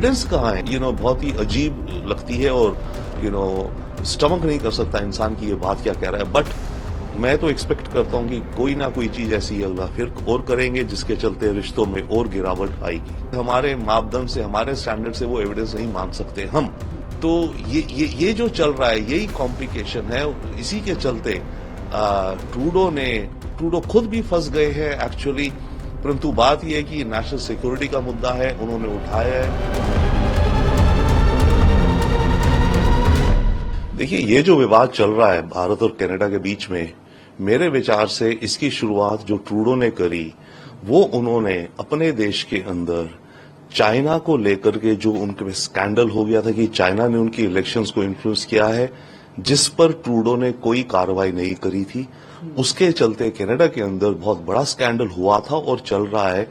Evidence कहाँ है? बहुत ही अजीब लगती है और स्टमक नहीं कर सकता इंसान की ये बात क्या कह रहा है। बट मैं तो एक्सपेक्ट करता हूं कि कोई ना कोई चीज ऐसी अल्लाह फिर और करेंगे जिसके चलते रिश्तों में और गिरावट आएगी। हमारे मापदंड से, हमारे स्टैंडर्ड से वो एविडेंस नहीं मान सकते हम। तो ये जो चल रहा है यही कॉम्प्लिकेशन है। इसी के चलते ट्रूडो खुद भी फंस गए हैं एक्चुअली। परंतु बात यह है कि नेशनल सिक्योरिटी का मुद्दा है, उन्होंने उठाया है। देखिए, ये जो विवाद चल रहा है भारत और कनाडा के बीच में, मेरे विचार से इसकी शुरुआत जो ट्रूडो ने करी वो उन्होंने अपने देश के अंदर चाइना को लेकर के जो उनके स्कैंडल हो गया था कि चाइना ने उनकी इलेक्शंस को इन्फ्लुएंस किया है, जिस पर ट्रूडो ने कोई कार्रवाई नहीं करी थी, उसके चलते कनाडा के अंदर बहुत बड़ा स्कैंडल हुआ था और चल रहा है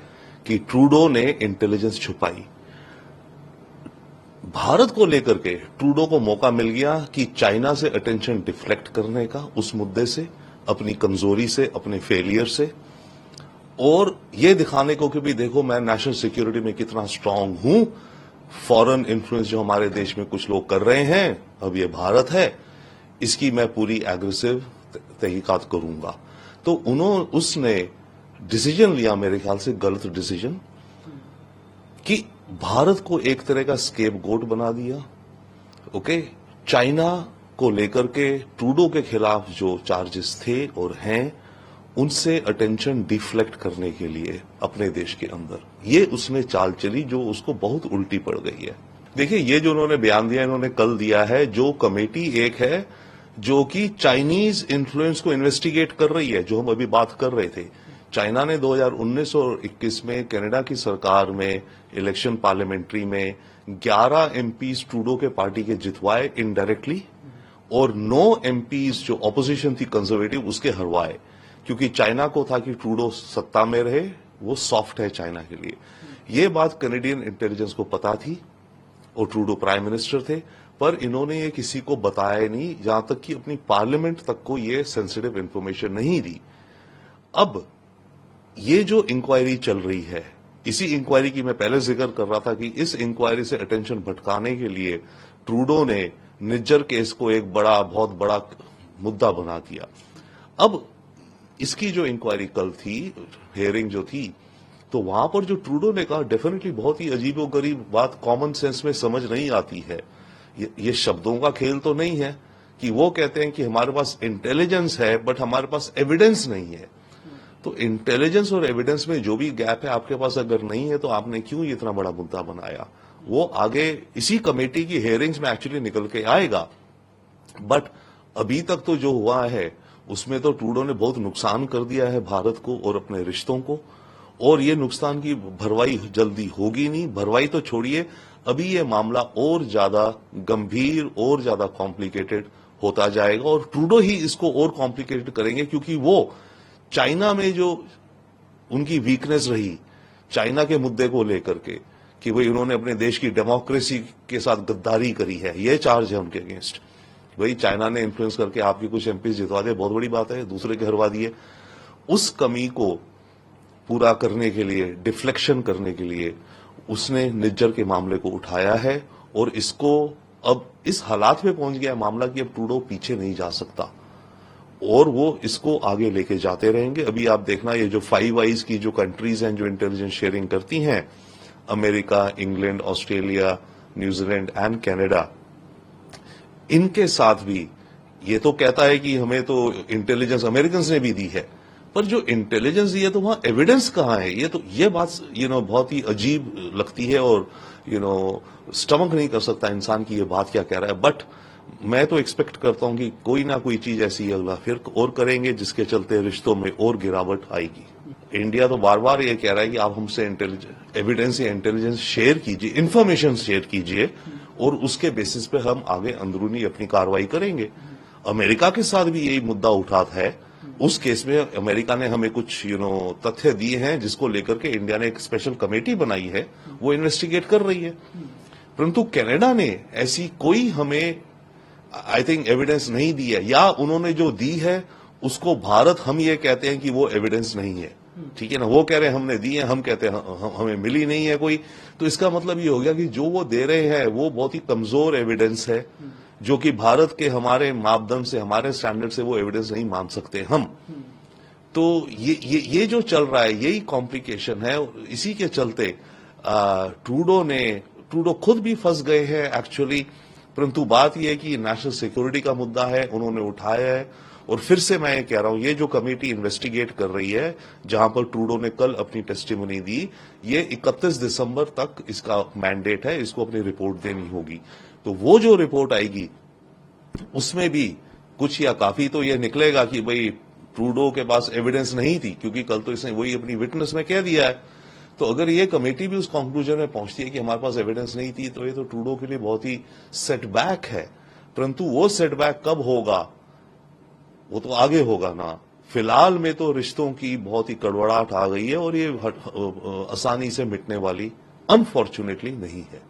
कि ट्रूडो ने इंटेलिजेंस छुपाई। भारत को लेकर के ट्रूडो को मौका मिल गया कि चाइना से अटेंशन डिफ्लेक्ट करने का, उस मुद्दे से, अपनी कमजोरी से, अपने फेलियर से, और ये दिखाने को कि भी देखो मैं नेशनल सिक्योरिटी में कितना स्ट्रांग हूं। फॉरेन इन्फ्लुएंस जो हमारे देश में कुछ लोग कर रहे हैं, अब ये भारत है, इसकी मैं पूरी एग्रेसिव तहकीकात करूंगा। तो उसने डिसीजन लिया, मेरे ख्याल से गलत डिसीजन, कि भारत को एक तरह का स्केपगोट बना दिया। ओके, चाइना को लेकर के ट्रूडो के खिलाफ जो चार्जेस थे और हैं, उनसे अटेंशन डिफ्लेक्ट करने के लिए अपने देश के अंदर ये उसने चाल चली जो उसको बहुत उल्टी पड़ गई है। देखिए, ये जो उन्होंने बयान दिया, इन्होंने कल दिया है, जो कमेटी एक है जो कि चाइनीज इन्फ्लुएंस को इन्वेस्टिगेट कर रही है, जो हम अभी बात कर रहे थे। चाइना ने 2019 और 21 में कनाडा की सरकार में इलेक्शन पार्लियामेंट्री में 11 एमपीज ट्रूडो के पार्टी के जितवाए इनडायरेक्टली, और 9 एमपीज जो ऑपोजिशन थी कंजर्वेटिव उसके हरवाए, क्योंकि चाइना को था कि ट्रूडो सत्ता में रहे, वो सॉफ्ट है चाइना के लिए। ये बात कैनेडियन इंटेलिजेंस को पता थी और ट्रूडो प्राइम मिनिस्टर थे, पर इन्होंने ये किसी को बताया नहीं, जहां तक कि अपनी पार्लियामेंट तक को ये सेंसिटिव इंफॉर्मेशन नहीं दी। अब ये जो इंक्वायरी चल रही है, इसी इंक्वायरी की मैं पहले जिक्र कर रहा था कि इस इंक्वायरी से अटेंशन भटकाने के लिए ट्रूडो ने निज्जर केस को एक बहुत बड़ा मुद्दा बना दिया। अब इसकी जो इंक्वायरी कल थी, हियरिंग जो थी, तो वहां पर जो ट्रूडो ने कहा, डेफिनेटली बहुत ही अजीबोगरीब बात, कॉमन सेंस में समझ नहीं आती है। ये शब्दों का खेल तो नहीं है कि वो कहते हैं कि हमारे पास इंटेलिजेंस है बट हमारे पास एविडेंस नहीं है। तो इंटेलिजेंस और एविडेंस में जो भी गैप है आपके पास अगर नहीं है, तो आपने क्यों ये इतना बड़ा मुद्दा बनाया? वो आगे इसी कमेटी की हियरिंग्स में एक्चुअली निकल के आएगा। बट अभी तक तो जो हुआ है उसमें तो ट्रूडो ने बहुत नुकसान कर दिया है भारत को और अपने रिश्तों को, और ये नुकसान की भरवाई जल्दी होगी नहीं। भरवाई तो छोड़िए, अभी ये मामला और ज्यादा गंभीर और ज्यादा कॉम्प्लिकेटेड होता जाएगा, और ट्रूडो ही इसको और कॉम्प्लिकेटेड करेंगे, क्योंकि वो चाइना में जो उनकी वीकनेस रही चाइना के मुद्दे को लेकर के, कि भाई उन्होंने अपने देश की डेमोक्रेसी के साथ गद्दारी करी है, ये चार्ज है उनके अगेंस्ट। भाई चाइना ने इन्फ्लुएंस करके आपकी कुछ एमपी जितवा दे, बहुत बड़ी बात है, दूसरे के हरवा दिए। उस कमी को पूरा करने के लिए, डिफ्लेक्शन करने के लिए उसने निज्जर के मामले को उठाया है, और इसको अब इस हालात में पहुंच गया मामला कि अब ट्रूडो पीछे नहीं जा सकता, और वो इसको आगे लेके जाते रहेंगे। अभी आप देखना, ये जो 5 आईज की जो कंट्रीज हैं जो इंटेलिजेंस शेयरिंग करती हैं, America, England, Australia, New Zealand and Canada, इनके साथ भी ये तो कहता है कि हमें तो इंटेलिजेंस अमेरिकन ने भी दी है, पर जो इंटेलिजेंस दी है तो वहां एविडेंस कहां है? ये बात बहुत ही अजीब लगती है और स्टमक नहीं कर सकता इंसान की ये बात क्या कह रहा है। बट मैं तो एक्सपेक्ट करता हूं कि कोई ना कोई चीज ऐसी अल्लाह फिर और करेंगे जिसके चलते रिश्तों में और गिरावट आएगी। इंडिया तो बार बार ये कह रहा है कि आप हमसे एविडेंस या इंटेलिजेंस शेयर कीजिए, इंफॉर्मेशन शेयर कीजिए, और उसके बेसिस पे हम आगे अंदरूनी अपनी कार्रवाई करेंगे। अमेरिका के साथ भी यही मुद्दा उठा है। उस केस में अमेरिका ने हमें कुछ तथ्य दिए हैं जिसको लेकर के इंडिया ने एक स्पेशल कमेटी बनाई है, वो इन्वेस्टिगेट कर रही है। परंतु कनाडा ने ऐसी कोई हमें आई थिंक एविडेंस नहीं दी है, या उन्होंने जो दी है उसको भारत हम ये कहते हैं कि वो एविडेंस नहीं है। ठीक है ना, वो कह रहे हैं हमने दी है, हम कहते हैं हमें मिली नहीं है कोई। तो इसका मतलब ये हो गया कि जो वो दे रहे हैं वो बहुत ही कमजोर एविडेंस है, जो कि भारत के हमारे मापदंड से, हमारे स्टैंडर्ड से वो एविडेंस नहीं मान सकते हम। तो ये जो चल रहा है यही कॉम्प्लिकेशन है। इसी के चलते ट्रूडो खुद भी फंस गए हैं एक्चुअली। परंतु बात यह है कि नेशनल सिक्योरिटी का मुद्दा है, उन्होंने उठाया है। और फिर से मैं ये कह रहा हूं, ये जो कमेटी इन्वेस्टिगेट कर रही है, जहां पर ट्रूडो ने कल अपनी टेस्टिमनी दी, ये 31 दिसंबर तक इसका मैंडेट है, इसको अपनी रिपोर्ट देनी होगी। तो वो जो रिपोर्ट आएगी उसमें भी कुछ या काफी तो ये निकलेगा कि भाई ट्रूडो के पास एविडेंस नहीं थी, क्योंकि कल तो इसने वही अपनी विटनेस में कह दिया है। तो अगर ये कमेटी भी उस कंक्लूजन में पहुंचती है कि हमारे पास एविडेंस नहीं थी, तो ये तो ट्रूडो के लिए बहुत ही सेटबैक है। परंतु वो सेटबैक कब होगा, वो तो आगे होगा ना। फिलहाल में तो रिश्तों की बहुत ही कड़वड़ाहट आ गई है और ये आसानी से मिटने वाली अनफॉर्चुनेटली नहीं है।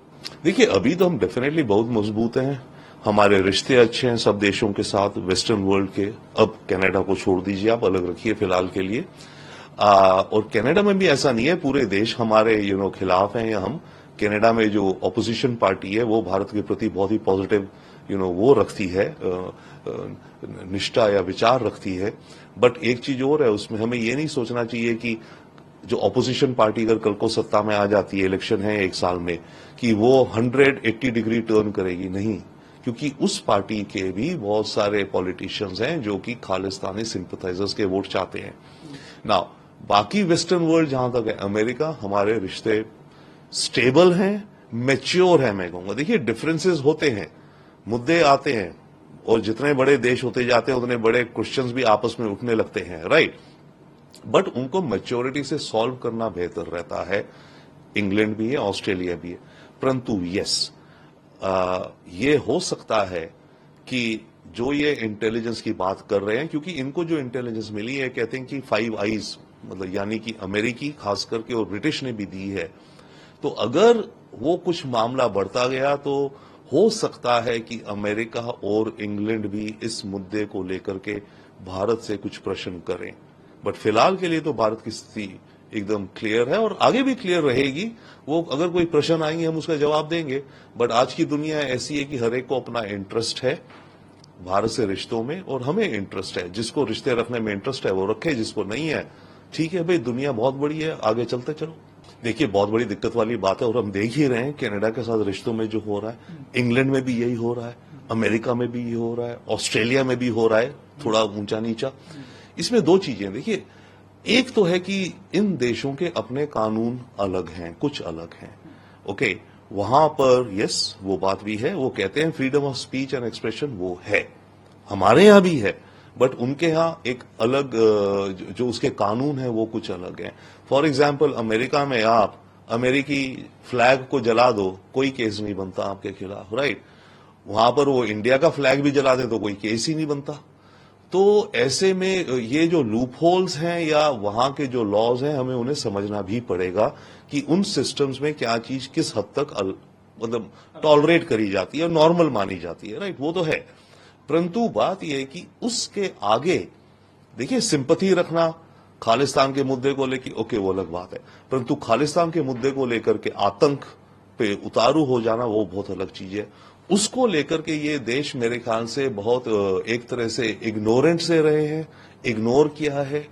देखिए, अभी तो हम डेफिनेटली बहुत मजबूत हैं, हमारे रिश्ते अच्छे हैं सब देशों के साथ, वेस्टर्न वर्ल्ड के। अब कनाडा को छोड़ दीजिए, आप अलग रखिए फिलहाल के लिए। और कनाडा में भी ऐसा नहीं है पूरे देश हमारे खिलाफ हैं या हम। कनाडा में जो ऑपोजिशन पार्टी है वो भारत के प्रति बहुत ही पॉजिटिव वो रखती है, निष्ठा या विचार रखती है। बट एक चीज और है, उसमें हमें ये नहीं सोचना चाहिए कि जो ऑपोजिशन पार्टी अगर कल को सत्ता में आ जाती है, इलेक्शन है एक साल में, कि वो 180 डिग्री टर्न करेगी, नहीं। क्योंकि उस पार्टी के भी बहुत सारे पॉलिटिशियंस हैं जो कि खालिस्तानी सिंपथाइजर्स के वोट चाहते हैं। नाउ बाकी वेस्टर्न वर्ल्ड जहां तक है, अमेरिका, हमारे रिश्ते स्टेबल हैं, मैच्योर है। मैं कहूंगा, देखिए डिफरेंसेस होते हैं, मुद्दे आते हैं, और जितने बड़े देश होते जाते हैं उतने बड़े क्वेश्चंस भी आपस में उठने लगते हैं, राइट। बट उनको मैच्योरिटी से सॉल्व करना बेहतर रहता है। इंग्लैंड भी है, ऑस्ट्रेलिया भी है। परंतु यस, ये हो सकता है कि जो ये इंटेलिजेंस की बात कर रहे हैं, क्योंकि इनको जो इंटेलिजेंस मिली है, कहते हैं कि 5 आईज, मतलब यानी कि अमेरिकी खास करके और ब्रिटिश ने भी दी है। तो अगर वो कुछ मामला बढ़ता गया तो हो सकता है कि अमेरिका और इंग्लैंड भी इस मुद्दे को लेकर के भारत से कुछ प्रश्न करें। बट फिलहाल के लिए तो भारत की स्थिति एकदम क्लियर है और आगे भी क्लियर रहेगी। वो अगर कोई प्रश्न आएंगे हम उसका जवाब देंगे। बट आज की दुनिया ऐसी है कि हर एक को अपना इंटरेस्ट है भारत से रिश्तों में, और हमें इंटरेस्ट है। जिसको रिश्ते रखने में इंटरेस्ट है वो रखे, जिसको नहीं है ठीक है भाई, दुनिया बहुत बड़ी है, आगे चलते चलो। देखिए, बहुत बड़ी दिक्कत वाली बात है, और हम देख ही रहे हैं कनाडा के साथ रिश्तों में जो हो रहा है, इंग्लैंड में भी यही हो रहा है, अमेरिका में भी ये हो रहा है, ऑस्ट्रेलिया में भी हो रहा है, थोड़ा ऊंचा नीचा। इसमें दो चीजें, देखिए, एक तो है कि इन देशों के अपने कानून अलग हैं, कुछ अलग हैं, ओके। वहां पर यस, वो बात भी है, वो कहते हैं freedom of speech and expression, वो है, हमारे यहां भी है। बट उनके यहाँ एक अलग जो उसके कानून है वो कुछ अलग है। फॉर एग्जाम्पल, अमेरिका में आप अमेरिकी फ्लैग को जला दो, कोई केस नहीं बनता आपके खिलाफ, राइट। वहां पर वो इंडिया का फ्लैग भी जला दे तो कोई केस ही नहीं बनता। तो ऐसे में ये जो लूप होल्स हैं या वहां के जो लॉज हैं, हमें उन्हें समझना भी पड़ेगा कि उन सिस्टम्स में क्या चीज किस हद तक मतलब टॉलरेट करी जाती है और नॉर्मल मानी जाती है, राइट। वो तो है। परंतु बात यह है कि उसके आगे देखिए, सिंपैथी रखना खालिस्तान के मुद्दे को लेकर, ओके, वो अलग बात है। परंतु खालिस्तान के मुद्दे को लेकर के आतंक पे उतारू हो जाना, वो बहुत अलग चीज है। उसको लेकर के ये देश मेरे ख्याल से बहुत एक तरह से इग्नोरेंट से रहे हैं, इग्नोर किया है।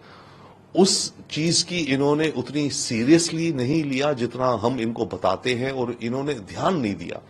उस चीज की इन्होंने उतनी सीरियसली नहीं लिया जितना हम इनको बताते हैं, और इन्होंने ध्यान नहीं दिया।